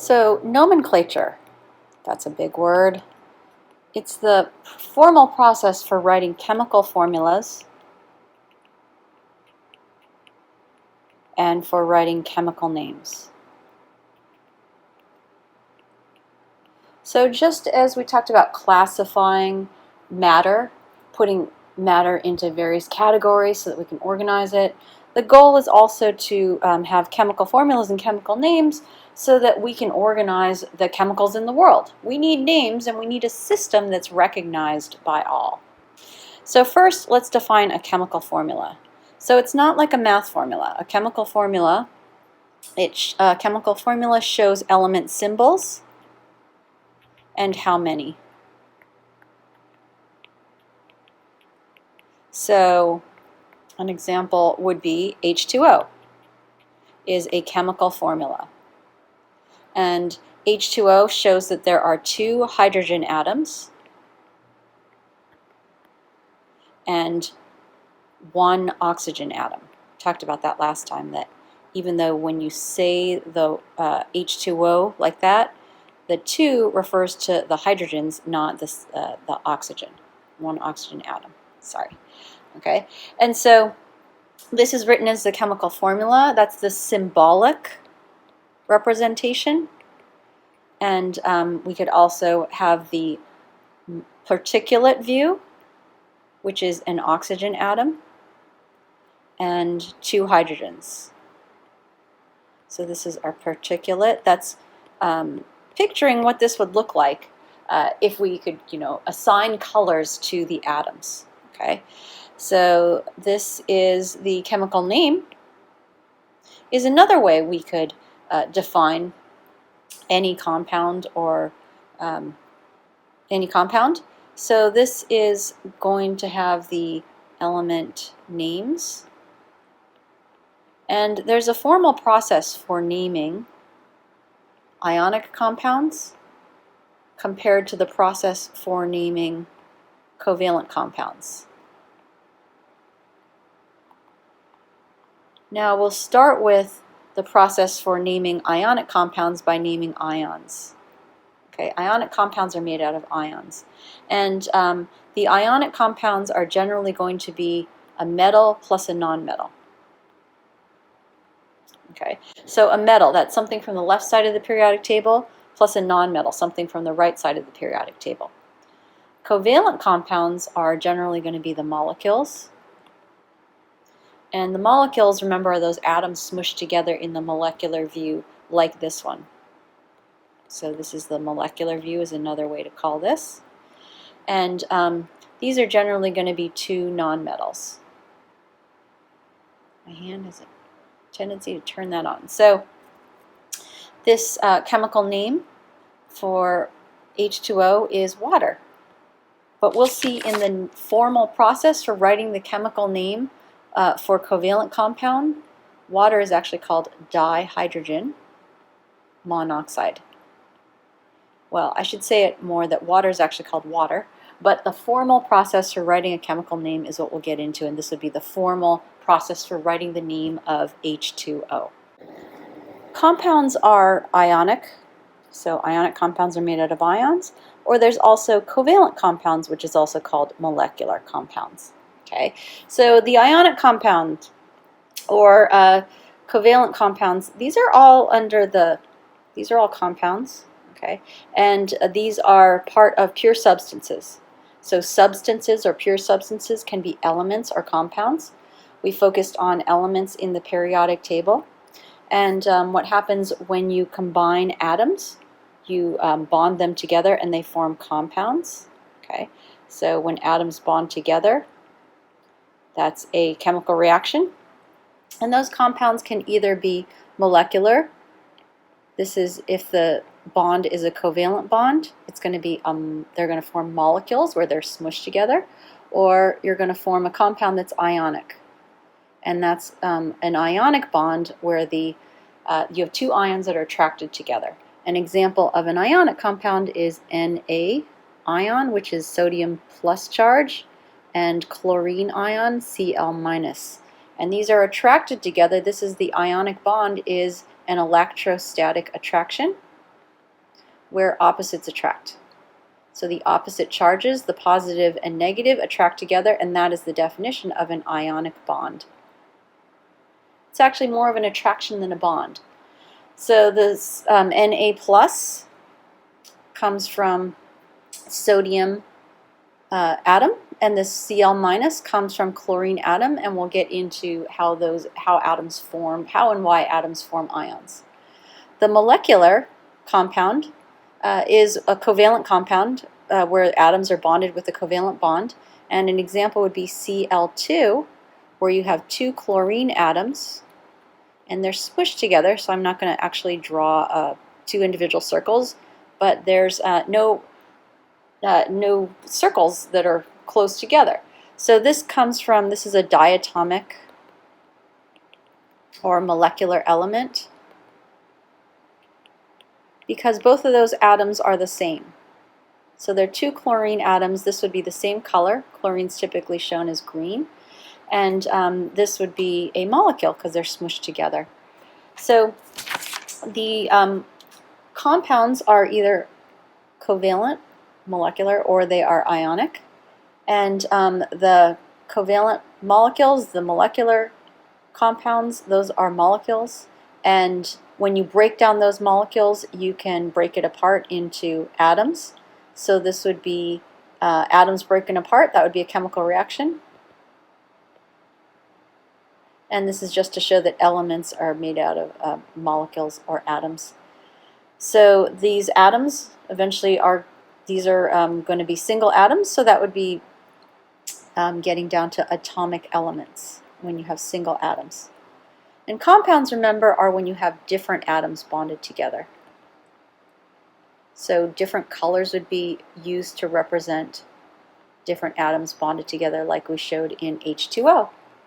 So nomenclature, that's a big word. It's the formal process for writing chemical formulas and for writing chemical names. So just as we talked about classifying matter, putting matter into various categories so that we can organize it, the goal is also to have chemical formulas and chemical names so that we can organize the chemicals in the world. We need names and we need a system that's recognized by all. So first, let's define a chemical formula. So it's not like a math formula. A chemical formula, shows element symbols and how many. So an example would be H2O is a chemical formula. And H2O shows that there are 2 hydrogen atoms and 1 oxygen atom. Talked about that last time, that even though when you say the H2O like that, the 2 refers to the hydrogens, not the oxygen. 1 oxygen atom. Sorry. Okay, and so this is written as the chemical formula. That's the symbolic representation. And we could also have the particulate view, which is an oxygen atom and 2 hydrogens. So this is our particulate. That's picturing what this would look like if we could, assign colors to the atoms. Okay, so this is the chemical name. Is another way we could define any compound or any compound. So this is going to have the element names. And there's a formal process for naming ionic compounds compared to the process for naming covalent compounds. Now we'll start with the process for naming ionic compounds by naming ions. Okay, ionic compounds are made out of ions. And the ionic compounds are generally going to be a metal plus a nonmetal. Okay, so a metal, that's something from the left side of the periodic table, plus a nonmetal, something from the right side of the periodic table. Covalent compounds are generally going to be the molecules. And the molecules, remember, are those atoms smushed together in the molecular view like this one. So this is the molecular view, is another way to call this. And these are generally going to be 2 nonmetals. My hand has a tendency to turn that on. So this chemical name for H2O is water. But we'll see in the formal process for writing the chemical name for covalent compound, water is actually called dihydrogen monoxide. Well, I should say it more that water is actually called water, but the formal process for writing a chemical name is what we'll get into, and this would be the formal process for writing the name of H2O. Compounds are ionic, so ionic compounds are made out of ions, or there's also covalent compounds, which is also called molecular compounds. Okay, so the ionic compound or covalent compounds, these are all compounds, okay, and these are part of pure substances. So substances or pure substances can be elements or compounds. We focused on elements in the periodic table, and what happens when you combine atoms, you bond them together and they form compounds. Okay, so when atoms bond together, that's a chemical reaction. And those compounds can either be molecular. This is if the bond is a covalent bond, it's going to be they're going to form molecules where they're smushed together, or you're going to form a compound that's ionic. And that's an ionic bond where you have 2 ions that are attracted together. An example of an ionic compound is Na ion, which is sodium plus charge, and chlorine ion, Cl minus. And these are attracted together. This is the ionic bond, is an electrostatic attraction. where opposites attract. So the opposite charges, the positive and negative, attract together, and that is the definition of an ionic bond. It's actually more of an attraction than a bond. So this Na plus comes from sodium atom, and this Cl minus comes from chlorine atom, and we'll get into how atoms form, how and why atoms form ions. The molecular compound is a covalent compound where atoms are bonded with a covalent bond, and an example would be Cl2, where you have two chlorine atoms and they're squished together. So I'm not going to actually draw two individual circles, but there's no circles that are close together. So this is a diatomic or molecular element, because both of those atoms are the same. So they're two chlorine atoms. This would be the same color. Chlorine's typically shown as green. And this would be a molecule because they're smushed together. So the compounds are either covalent, molecular, or they are ionic. And the covalent molecules, the molecular compounds, those are molecules. And when you break down those molecules, you can break it apart into atoms. So this would be atoms broken apart. That would be a chemical reaction. And this is just to show that elements are made out of molecules or atoms. So these atoms eventually these are going to be single atoms. So that would be getting down to atomic elements when you have single atoms. And compounds, remember, are when you have different atoms bonded together. So different colors would be used to represent different atoms bonded together, like we showed in H2O.